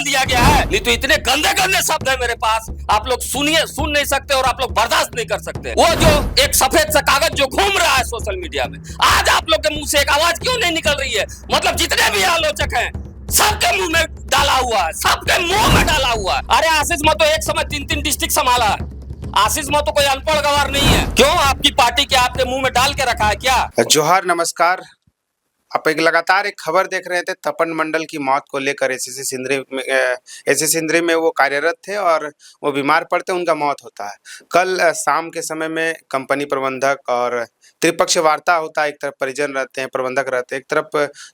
निकाल दिया गया है। नहीं तो इतने गंदे गंदे शब्द है मेरे पास, आप लोग सुन नहीं सकते और आप लोग बर्दाश्त नहीं कर सकते। वो जो एक सफेद सा कागज जो घूम रहा है सोशल मीडिया में, आज आप लोग के मुंह से एक आवाज क्यों नहीं निकल रही है? मतलब जितने भी आलोचक हैं सबके मुंह में डाला हुआ है, सबके मुंह में डाला हुआ है। अरे आशीष महतो एक समय 3-3 डिस्ट्रिक्ट संभाला है। आशीष महतो कोई अनपढ़ गवार नहीं है। क्यों आपकी पार्टी के आपके मुंह में डाल के रखा है क्या? जोहार, नमस्कार। आप लगातार एक खबर देख रहे थे तपन मंडल की मौत को लेकर। एसीसी सिंदरी में वो कार्यरत थे और वो बीमार पड़ते उनका मौत होता है। कल शाम के समय में कंपनी प्रबंधक और त्रिपक्षीय वार्ता होता है। एक तरफ परिजन रहते हैं, प्रबंधक रहते हैं, एक तरफ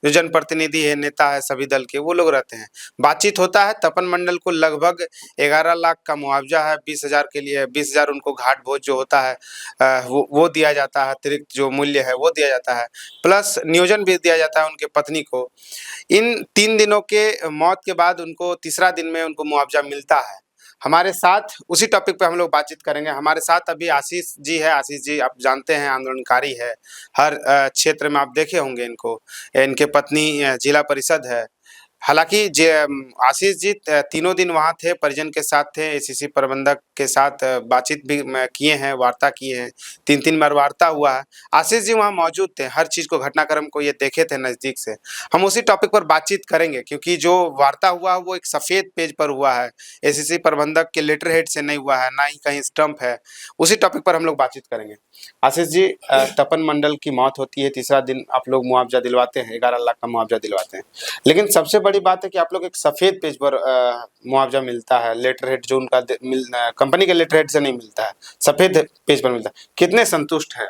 जो जनप्रतिनिधि है, नेता है, सभी दल के वो लोग रहते हैं। बातचीत होता है। तपन मंडल को लगभग 11 लाख का मुआवजा है। 20,000 के लिए 20,000 उनको घाट भोज जो होता है वो दिया जाता है। अतिरिक्त जो मूल्य है वो दिया जाता है, प्लस नियोजन भी दिया जाता है उनके पत्नी को। इन 3 दिनों के मौत के बाद उनको तीसरा दिन में उनको मुआवजा मिलता है। हमारे साथ उसी टॉपिक पे हम लोग बातचीत करेंगे। हमारे साथ अभी आशीष जी है। आशीष जी आप जानते हैं आंदोलनकारी है, हर क्षेत्र में आप देखे होंगे इनको। इनके पत्नी जिला परिषद है। हालांकि आशीष जी तीनों दिन वहाँ थे, परिजन के साथ थे, एसीसी प्रबंधक के साथ बातचीत भी किए हैं, वार्ता किए हैं। 3-3 बार वार्ता हुआ है। आशीष जी वहाँ मौजूद थे, हर चीज़ को, घटनाक्रम को ये देखे थे नज़दीक से। हम उसी टॉपिक पर बातचीत करेंगे क्योंकि जो वार्ता हुआ वो एक सफ़ेद पेज पर हुआ है, एसीसी प्रबंधक के लेटर हेड से नहीं हुआ है, ना ही कहीं स्टम्प है। उसी टॉपिक पर हम लोग बातचीत करेंगे। आशीष जी, तपन मंडल की मौत होती है, तीसरा दिन आप लोग मुआवजा दिलवाते हैं, 11 लाख का मुआवजा दिलवाते हैं। लेकिन सबसे बड़ी बात है कि आप लोग एक सफेद पेज पर मुआवजा मिलता है। लेटर हेड जो उनका कंपनी के लेटर हेड से नहीं मिलता है, सफेद पेज पर मिलता है। कितने संतुष्ट हैं?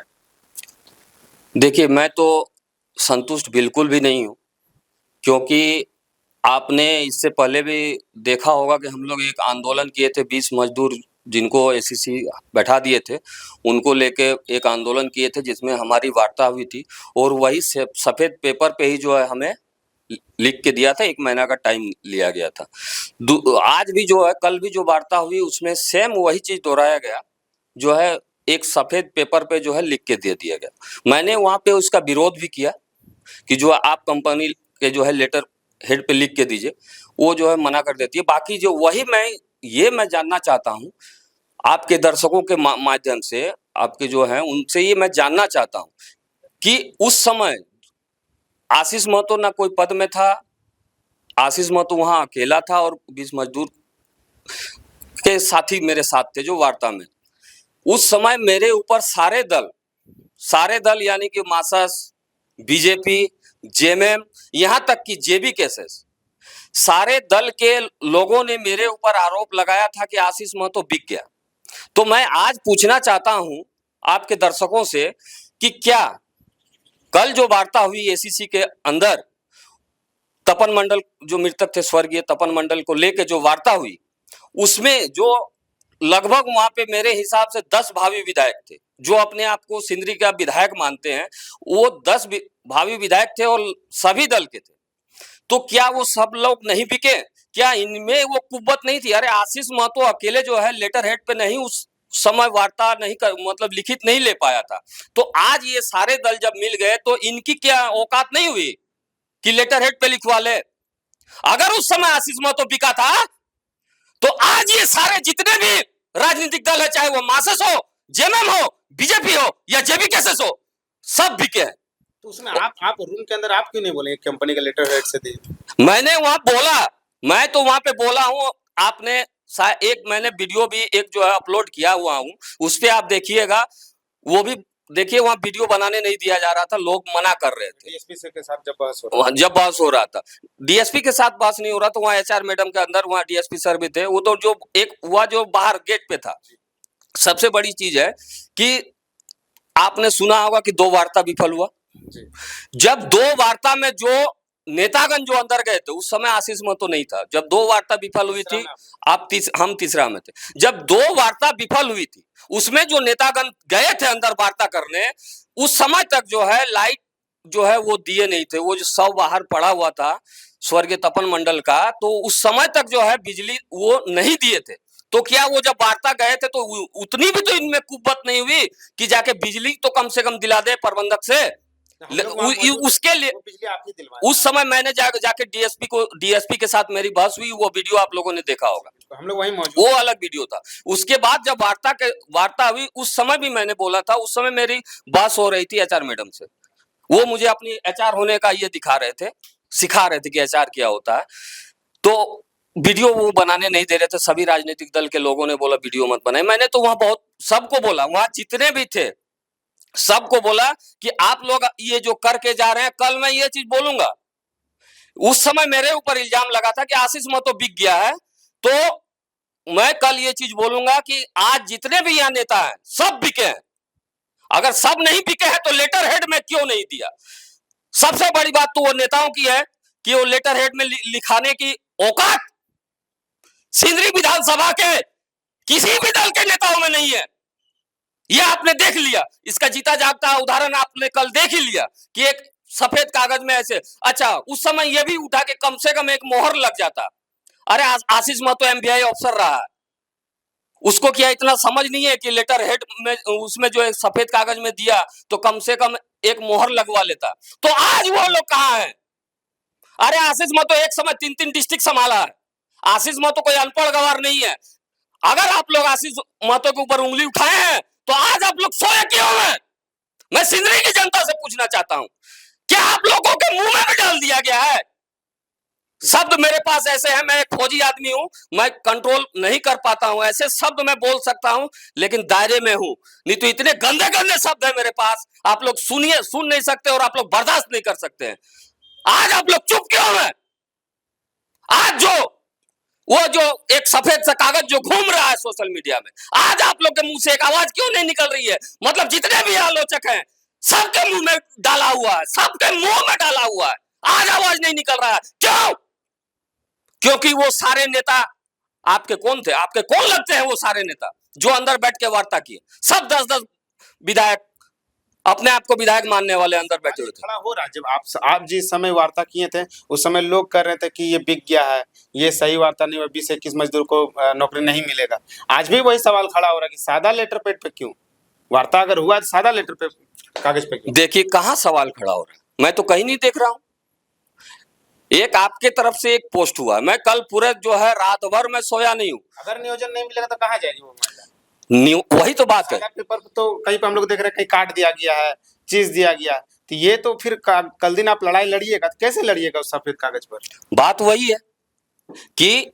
देखिए, मैं तो संतुष्ट बिल्कुल भी नहीं हूँ, क्योंकि आपने इससे पहले भी देखा होगा कि हम लोग एक आंदोलन किए थे। 20 मजदूर जिनको एसीसी बैठा दिए थे उनको लेके एक आंदोलन किए थे, जिसमें हमारी वार्ता हुई थी और वही सफेद पेपर पे ही जो है हमें लिख के दिया था। 1 महीना का टाइम लिया गया था। आज भी जो है, कल भी जो वार्ता हुई उसमें सेम वही चीज दोहराया गया, जो है एक सफेद पेपर पे जो है लिख के दे दिया गया। मैंने वहां पे उसका विरोध भी किया कि जो आप कंपनी के जो है लेटर हेड पे लिख के दीजिए, वो जो है मना कर देती है। बाकी जो वही मैं जानना चाहता हूँ आपके दर्शकों के माध्यम से, आपके जो है उनसे ये मैं जानना चाहता हूँ कि उस समय आशीष महतो ना कोई पद में था। आशीष महतो वहां अकेला था और 20 मजदूर के साथी मेरे साथ थे जो वार्ता में। उस समय मेरे ऊपर सारे दल यानी कि मार्क्सवादी, बीजेपी, जेएमएम, यहाँ तक कि जेबी केसेस, सारे दल के लोगों ने मेरे ऊपर आरोप लगाया था कि आशीष महतो बिक गया। तो मैं आज पूछना चाहता हूं आपके दर्शकों से कि क्या कल जो वार्ता हुई एसीसी के अंदर, तपन मंडल जो मृतक थे, स्वर्गीय तपन मंडल को लेके जो वार्ता हुई, उसमें जो लगभग वहां पे मेरे हिसाब से 10 भावी विधायक थे जो अपने आप को सिंदरी का विधायक मानते हैं, वो 10 भावी विधायक थे और सभी दल के थे। तो क्या वो सब लोग नहीं बिके? क्या इनमें वो कुव्वत नहीं थी? अरे आशीष महतो अकेले जो है लेटर हेड पे नहीं उस समय वार्ता नहीं कर, मतलब लिखित नहीं ले पाया था। तो आज ये सारे दल जब मिल गए तो इनकी क्या औकात नहीं हुई कि लेटर हेड पे लिखवा ले? अगर उस समय आशीष महतो बिका था तो आज ये सारे जितने भी राजनीतिक दल है, चाहे वो मार्क्सिस्ट हो, जेएमएम हो, बीजेपी हो या जेबी केसेस हो, सब बिके हैं। तो उसमें आप रूम के अंदर आप क्यों नहीं बोले कंपनी के लेटर हेड से दी? मैंने वहां बोला, मैं तो वहां पे बोला हूं। आपने एक मैंने वीडियो भी एक जो है अपलोड किया हुआ हूं, उस पे आप देखिएगा। वो भी देखिए, वहां वीडियो बनाने नहीं दिया जा रहा था, लोग मना कर रहे थे। डीएसपी के साथ जब बहस हो रहा था, डीएसपी के साथ बहस नहीं हो रहा, तो वहां एचआर मैडम के अंदर वहां डीएसपी सर भी थे। वो तो जो एक हुआ जो बाहर गेट पे था। सबसे बड़ी चीज है कि आपने सुना होगा कि 2 वार्ता विफल हुआ। जब 2 वार्ता में जो नेतागण जो अंदर गए थे, उस समय आशीष महतो नहीं था। जब 2 वार्ता विफल हुई थी, हम तीसरा में थे। जब 2 वार्ता विफल हुई थी, उसमें जो नेतागण गए थे अंदर वार्ता करने, उस समय तक जो है लाइट जो है वो दिए नहीं थे। वो जो शव बाहर पड़ा हुआ था स्वर्गीय तपन मंडल का, तो उस समय तक जो है बिजली वो नहीं दिए थे। तो क्या वो जब वार्ता गए थे तो उतनी भी तो इनमें कुव्वत नहीं हुई कि जाके बिजली तो कम से कम दिला दे प्रबंधक से? हम लोग वहाँ मौजूद उसके लिए वो बिजली आप ही दिलवाए। उस समय मैंने जाके डीएसपी के साथ मेरी बहस हुई, वो वीडियो आप लोगों ने देखा होगा, तो हम लोग वहीं मौजूद वो अलग वीडियो था। उसके बाद जब वार्ता हुई, उस समय भी मैंने बोला था, उस समय मेरी बहस हो रही थी एचआर मैडम से। वो मुझे अपनी एचआर होने का ये दिखा रहे थे, सिखा रहे थे कि एचआर क्या होता है। तो वीडियो वो बनाने नहीं दे रहे थे, सभी राजनीतिक दल के लोगों ने बोला वीडियो मत बनाए। मैंने तो वहां बहुत सबको बोला, वहां जितने भी थे सबको बोला कि आप लोग ये जो करके जा रहे हैं, कल मैं ये चीज बोलूंगा। उस समय मेरे ऊपर इल्जाम लगा था कि आशीष महतो बिक गया है, तो मैं कल ये चीज बोलूंगा कि आज जितने भी यहाँ नेता हैं सब बिके हैं। अगर सब नहीं बिके हैं तो लेटर हेड में क्यों नहीं दिया? सबसे बड़ी बात तो वो नेताओं की है कि वो लेटर हेड में लिखाने की औकात सिंदरी विधानसभा के किसी भी दल के नेताओं में नहीं है। ये आपने देख लिया, इसका जीता जागता उदाहरण आपने कल देख ही लिया कि एक सफेद कागज में ऐसे। अच्छा, उस समय ये भी उठा के कम से कम एक मोहर लग जाता। अरे आशीष महतो एमबीआई अफसर रहा है, उसको क्या इतना समझ नहीं है कि लेटर हेड में उसमें जो एक सफेद कागज में दिया तो कम से कम एक मोहर लगवा लेता। तो आज वो लोग कहां हैं? अरे आशीष महतो एक समय 3-3 डिस्ट्रिक्ट संभाला है। आशीष महतो कोई अनपढ़ गवार नहीं है। अगर आप लोग आशीष महतो के ऊपर उंगली उठाए हैं तो आज आप लोग सोए क्यों हैं? मैं सिंदरी की जनता से पूछना चाहता हूं, क्या आप लोगों के मुंह में भी डाल दिया गया है? शब्द मेरे पास ऐसे हैं, मैं एक फौजी आदमी हूं, मैं कंट्रोल नहीं कर पाता हूं, ऐसे शब्द मैं बोल सकता हूं लेकिन दायरे में हूं, नहीं तो इतने गंदे गंदे शब्द है मेरे पास, आप लोग सुन नहीं सकते और आप लोग बर्दाश्त नहीं कर सकते हैं। आज आप लोग चुप क्यों हैं? आज वो जो एक सफेद सा कागज जो घूम रहा है सोशल मीडिया में, आज आप लोग के मुंह से एक आवाज क्यों नहीं निकल रही है? मतलब जितने भी आलोचक हैं सबके मुंह में डाला हुआ है, सबके मुंह में डाला हुआ है, आज आवाज नहीं निकल रहा है। क्यों? क्योंकि वो सारे नेता आपके कौन थे? आपके कौन लगते हैं वो सारे नेता जो अंदर बैठ के वार्ता किए? सब 10-10 विधायक, अपने आप को विधायक मानने वाले अंदर बैठे हुए थे। खड़ा हो रहा है। जब आप जिस समय वार्ता किए थे उस समय लोग कर रहे थे कि ये बिक गया है, ये सही वार्ता नहीं हुआ, 20-21 मजदूर को नौकरी नहीं मिलेगा। आज भी वही सवाल खड़ा हो रहा है कि सादा लेटर पेड पे क्यों? वार्ता अगर हुआ तो सादा लेटर पे कागज पे क्यों? देखिए कहां सवाल खड़ा हो रहा है, मैं तो कहीं नहीं देख रहा हूं। एक आपके तरफ से एक पोस्ट हुआ, मैं कल पूरे जो है रात भर मैं सोया नहीं हूं। अगर नियोजन नहीं मिलेगा तो कहाँ जाएगी वो महिला? वही तो बात है। सादा पेपर तो कहीं पे हम लोग देख रहे हैं, कहीं काट दिया गया है, चीज दिया गया, तो ये तो फिर कल दिन आप लड़ाई लड़िएगा तो कैसे लड़िएगा उस सफेद कागज पर? बात वही है कि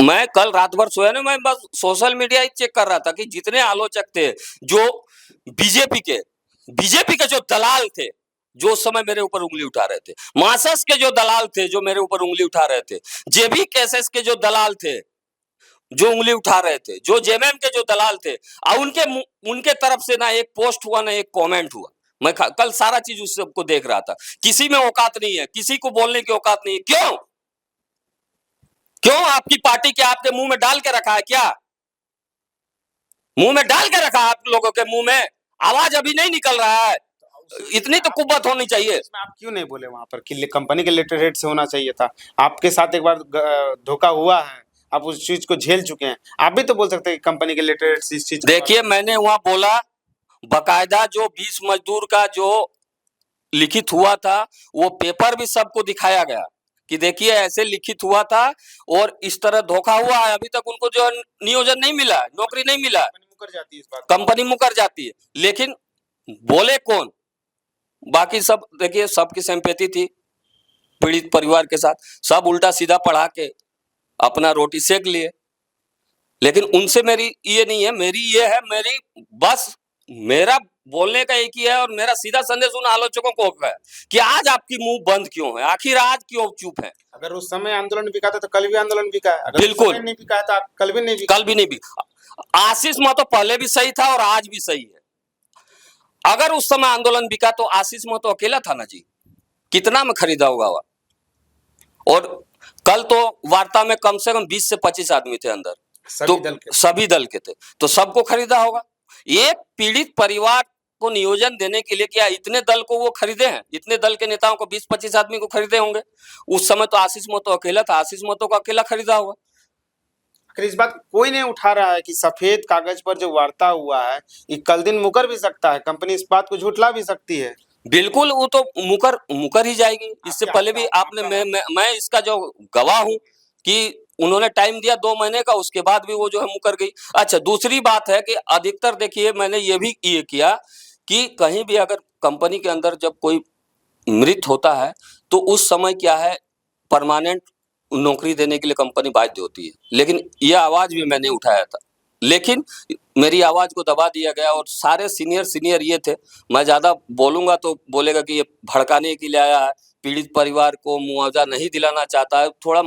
मैं कल रात भर सोया नहीं, मैं बस सोशल मीडिया ही चेक कर रहा था कि जितने आलोचक थे, जो बीजेपी के जो दलाल थे, जो उस समय मेरे ऊपर उंगली उठा रहे थे, मार्क्सिस्ट के जो दलाल थे जो मेरे ऊपर उंगली उठा रहे थे, जेबी केसेस के जो दलाल थे जो उंगली उठा रहे थे, जो जेएमएम के जो दलाल थे, और उनके तरफ से ना एक पोस्ट हुआ ना एक कमेंट हुआ। मैं कल सारा चीज उस सबको देख रहा था। किसी में औकात नहीं है, किसी को बोलने की औकात नहीं है। क्यों? क्यों आपकी पार्टी के आपके मुंह में डाल के रखा है क्या? मुंह में डाल के रखा है आप लोगों के मुंह में, आवाज अभी नहीं निकल रहा है। इतनी तो कुव्वत होनी चाहिए। आप क्यों नहीं बोले वहां पर कि कंपनी के लेटर हेड से होना चाहिए था? आपके साथ एक बार धोखा हुआ है, आप उस चीज को झेल चुके हैं, आप भी तो बोल सकते हैं कि कंपनी के लेटर हेड से इस चीज। देखिए मैंने वहां बोला, बकायदा जो 20 मजदूर का जो लिखित हुआ था वो पेपर भी सबको दिखाया गया कि देखिए ऐसे लिखित हुआ था और इस तरह धोखा हुआ है। अभी तक उनको जो नियोजन नहीं मिला, नौकरी नहीं मिला, मुकर जाती है इस बात, कंपनी मुकर जाती है। लेकिन बोले कौन? बाकी सब देखिए सबकी सिंपैथी थी पीड़ित परिवार के साथ, सब उल्टा सीधा पढ़ा के अपना रोटी सेक लिए। लेकिन उनसे मेरी ये नहीं है, मेरी ये है, मेरी बस मेरा बोलने का एक ही है और मेरा सीधा संदेश उन आलोचकों को है कि आज आपकी मुंह बंद क्यों है, आखिर आज क्यों चुप है? अगर उस समय आंदोलन बिका था तो कल भी आंदोलन बिका है, अगर बिल्कुल उस समय नहीं बिका है तो कल भी नहीं बिका। कल भी नहीं बिका। आशीष महतो पहले भी सही था और आज भी सही है। अगर उस समय आंदोलन बिका तो आशीष महतो अकेला था ना जी, कितना में खरीदा होगा वह? और कल तो वार्ता में कम से कम 20 से 25 आदमी थे अंदर, सभी दल के थे, तो सबको खरीदा होगा। एक पीड़ित परिवार को नियोजन देने के लिए क्या इतने दल को वो खरीदे हैं? इतने दल के नेताओं को 20-25 आदमी को खरीदे होंगे? उस समय तो आशीष महतो अकेला था, आशीष महतो को अकेला खरीदा होगा। इस बात कोई नहीं उठा रहा है कि सफेद कागज पर जो वार्ता हुआ है ये कल दिन मुकर भी सकता है, कंपनी इस बात को झुठला भी सकती है। बिल्कुल वो तो मुकर मुकर ही जाएगी। इससे आपके पहले आपका भी आपने आपका मैं इसका जो गवाह हूँ कि उन्होंने टाइम दिया 2 महीने का, उसके बाद भी वो जो है मुकर गई। अच्छा, दूसरी बात है कि अधिकतर देखिए मैंने ये भी ये किया कि कहीं भी अगर कंपनी के अंदर जब कोई मृत होता है, तो उस समय क्या है, परमानेंट नौकरी देने के लिए कंपनी बाध्य होती है। लेकिन ये आवाज़ भी मैंने उठाया था। लेकिन मेरी आवाज़ को दबा दिया गया और सारे सीनियर ये थे, मैं ज़्यादा बोलूँगा तो बोलेगा कि ये भड़काने के लिए आया है, पीड़ित परिवार को मुआवज़ा नहीं दिलाना चाहता है, थोड़ा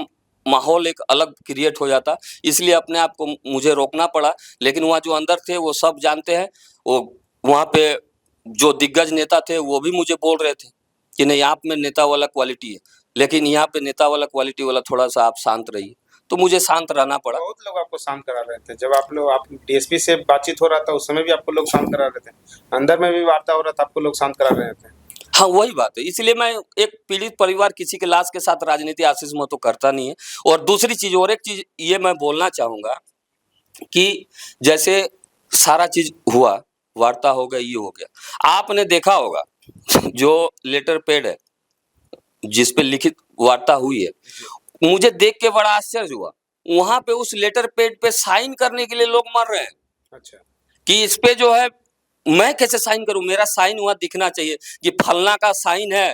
माहौल एक अलग क्रिएट हो जाता, इसलिए अपने आप को मुझे रोकना पड़ा। लेकिन वहाँ जो अंदर थे वो सब जानते हैं, वो वहाँ पे जो दिग्गज नेता थे वो भी मुझे बोल रहे थे कि नहीं आप में नेता वाला क्वालिटी है, लेकिन यहाँ पे नेता वाला क्वालिटी वाला थोड़ा-सा आप शांत रहिए। तो मुझे शांत रहना पड़ा। बहुत लोग आपको शांत करा रहे थे। जब आप डीएसपी से बातचीत हो रहा था, उस समय भी आपको लोग शांत करा रहे थे। अंदर में भी वार्ता हो रहा था, आपको लोग शांत करा रहे थे। हाँ, वही बात है। इसलिए मैं एक पीड़ित परिवार किसी के लाश के साथ राजनीति आशीष महतो करता नहीं है। और दूसरी चीज़ और एक चीज़ ये मैं बोलना चाहूँगा कि जैसे सारा चीज़ हुआ, वार्ता हो गई, ये हो गया। आपने देखा होगा जो लेटर पैड है, जिस पे लिखित वार्ता हुई है, मुझे देख के बड़ा आश्चर्य हुआ। वहाँ पे उस लेटर पैड पे साइन करने के लिए लोग मर रहे हैं अच्छा। कि इस पे जो है मैं कैसे साइन करूँ? मेरा साइन वहाँ दिखना चाहिए कि फलना का साइन है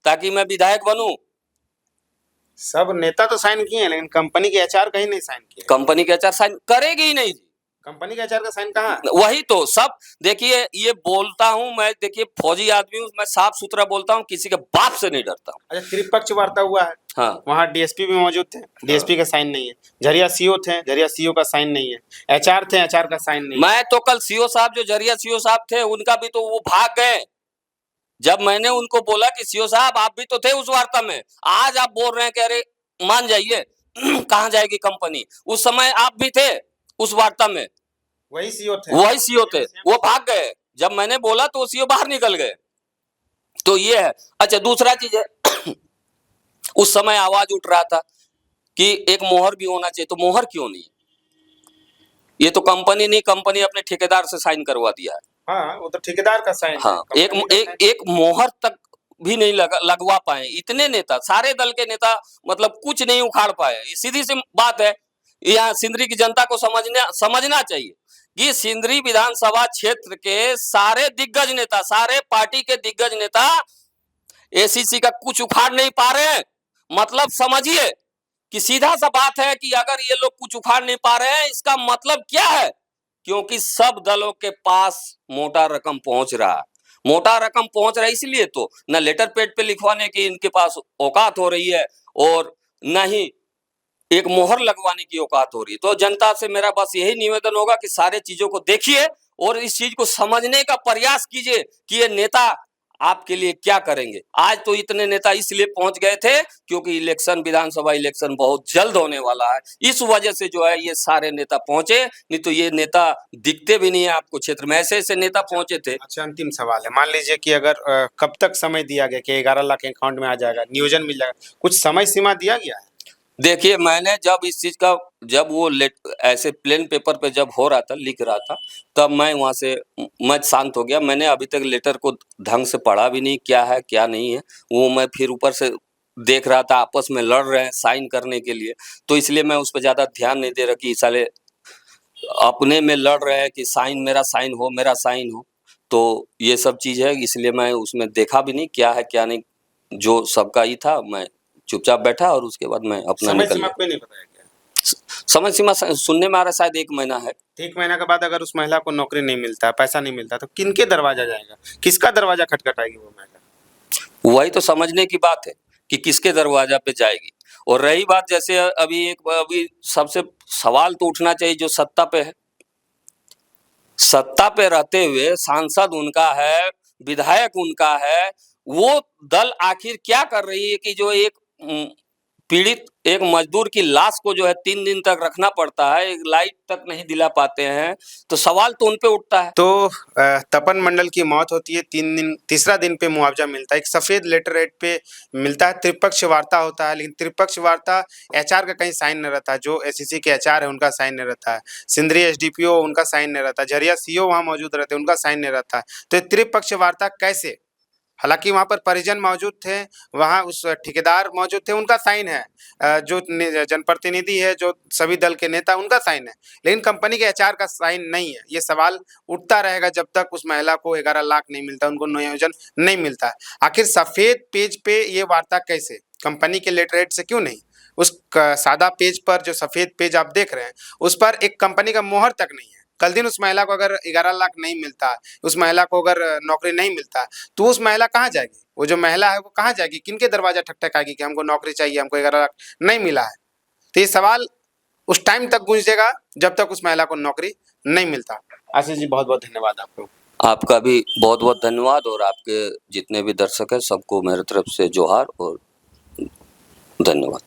ताकि मैं विधायक बनूँ। सब नेता तो साइन किए हैं, लेकिन कंपनी के एचआर कहीं नहीं साइन किए। कंपनी के एचआर साइन करेगी ही नहीं। कंपनी के एचआर का साइन कहाँ है? वही तो सब देखिए, ये बोलता हूँ मैं, देखिए फौजी आदमी हूँ, मैं साफ-सुथरा बोलता हूँ, किसी के बाप से नहीं डरता हूँ। अच्छा, त्रिपक्ष वार्ता हुआ है। हाँ। वहाँ डीएसपी भी मौजूद थे, डीएसपी का साइन नहीं है। झरिया सीओ थे, झरिया सीओ का साइन नहीं है। एचआर थे, एचआर का साइन नहीं है। मैं तो कल सीओ साहब, जो झरिया सीओ साहब थे, उनका भी तो वो भाग गए। जब मैंने उनको बोला कि सीओ साहब आप भी तो थे उस वार्ता में, आज आप बोल रहे हैं कि अरे मान जाइए कहाँ जाएगी कंपनी? उस समय आप भी थे उस वार्ता में। वही सीओ थे। वही सीओ थे, वो भाग गए। जब मैंने बोला तो वो सीओ बाहर निकल गए। तो ये है। अच्छा, दूसरा चीज है उस समय आवाज उठ रहा था कि एक मोहर भी होना चाहिए, तो मोहर क्यों नहीं? ये तो कंपनी नहीं, कंपनी अपने ठेकेदार से साइन करवा दिया है। हाँ, वो तो ठेकेदार का साइन है। हाँ, एक कंपनी का एक साइन एक मोहर तक भी नहीं लगवा पाए। इतने नेता, सारे दल के नेता, मतलब कुछ नहीं उखाड़ पाए। ये सीधी सी बात है। यहाँ सिंदरी की जनता को समझना चाहिए कि सिंदरी विधानसभा क्षेत्र के सारे दिग्गज नेता, सारे पार्टी के दिग्गज नेता एसीसी का कुछ उखाड़ नहीं पा रहे हैं। मतलब समझिए कि सीधा सा बात है कि अगर ये लोग कुछ उखाड़ नहीं पा रहे हैं, इसका मतलब क्या है? क्योंकि सब दलों के पास मोटा रकम पहुंच रहा है। मोटा रकम पहुंच रहा है, इसलिए तो न लेटर पैड पे लिखवाने की इनके पास औकात हो रही है और न ही एक मोहर लगवाने की औकात हो रही है। तो जनता से मेरा बस यही निवेदन होगा कि सारे चीजों को देखिए और इस चीज को समझने का प्रयास कीजिए कि ये नेता आपके लिए क्या करेंगे। आज तो इतने नेता इसलिए पहुंच गए थे क्योंकि इलेक्शन, विधानसभा इलेक्शन बहुत जल्द होने वाला है, इस वजह से जो है ये सारे नेता पहुंचे। नहीं तो ये नेता दिखते भी नहीं है आपको क्षेत्र में, ऐसे नेता पहुंचे थे। अच्छा, अंतिम सवाल है। मान लीजिए कि अगर कब तक समय दिया गया कि 11 लाख अकाउंट में आ जाएगा, नियोजन मिल जाएगा, कुछ समय सीमा दिया गया है? देखिए, मैंने जब इस चीज का, जब वो ऐसे प्लेन पेपर पे जब हो रहा था, लिख रहा था, तब मैं वहां से मैं शांत हो गया। मैंने अभी तक लेटर को ढंग से पढ़ा भी नहीं, क्या है क्या नहीं है वो मैं फिर ऊपर से देख रहा था। आपस में लड़ रहे हैं साइन करने के लिए, तो इसलिए मैं उस पर ज्यादा ध्यान नहीं दे रहा कि साले अपने में लड़ रहे हैं कि साइन, मेरा साइन हो, मेरा साइन हो। तो ये सब चीज है, इसलिए मैं उसमें देखा भी नहीं क्या है क्या नहीं। जो सबका ही था, मैं चुपचाप बैठा और उसके बाद मैं अपना समय निकल सीमा गया। कोई नहीं बताया गया। समय सीमा सुनने में आ रहा है शायद 1 महीना है। 1 महीना के बाद अगर उस महिला को नौकरी नहीं मिलता, पैसा नहीं मिलता, तो किनके दरवाजा जाएगा? किसका दरवाजा खटखटाएगी वो महिला? वही तो समझने की बात है कि किसके दरवाजा पे जाएगी। और रही बात, जैसे अभी सबसे सवाल तो उठना चाहिए जो सत्ता पे है। सत्ता पे रहते हुए सांसद उनका है, विधायक उनका है, वो दल आखिर क्या कर रही है कि जो एक पीड़ित एक मजदूर की लाश को जो है 3 दिन तक रखना पड़ता है, एक लाइट तक नहीं दिला पाते हैं, तो सवाल तो उन पे उठता है। तो तपन मंडल की मौत होती है, 3 दिन, तीसरा दिन पे मुआवजा मिलता है। एक सफेद लेटर हेड पे मिलता है, त्रिपक्ष वार्ता होता है, लेकिन त्रिपक्ष वार्ता एचआर का कहीं साइन नहीं रहता है। जो एसीसी के एचआर है उनका साइन नहीं रहता है, सिंदरी एसडीपीओ उनका साइन नहीं रहता है, झरिया सीओ वहाँ मौजूद रहते हैं उनका साइन नहीं रहता है। तो ये त्रिपक्ष वार्ता कैसे हालांकि वहां पर परिजन मौजूद थे, वहां उस ठेकेदार मौजूद थे, उनका साइन है, जो जनप्रतिनिधि है, जो सभी दल के नेता, उनका साइन है, लेकिन कंपनी के एचआर का साइन नहीं है। ये सवाल उठता रहेगा जब तक उस महिला को 11 लाख नहीं मिलता, उनको नियोजन नहीं मिलता। आखिर सफेद पेज पे ये वार्ता कैसे, कंपनी के लेटरहेड से क्यों नहीं? उस सादा पेज पर, जो सफेद पेज आप देख रहे हैं, उस पर एक कंपनी का मोहर तक नहीं है। कल दिन उस महिला को अगर 11 लाख नहीं मिलता, उस महिला को अगर नौकरी नहीं मिलता, तो उस महिला कहाँ जाएगी? वो जो महिला है वो कहाँ जाएगी? किनके दरवाजा ठकठकाएगी कि हमको नौकरी चाहिए, हमको 11 लाख नहीं मिला है? तो ये सवाल उस टाइम तक गूंजेगा जब तक उस महिला को नौकरी नहीं मिलता। आशीष जी, बहुत बहुत धन्यवाद आपको। आपका भी बहुत बहुत धन्यवाद, और आपके जितने भी दर्शक हैं सबको मेरी तरफ से जोहार और धन्यवाद।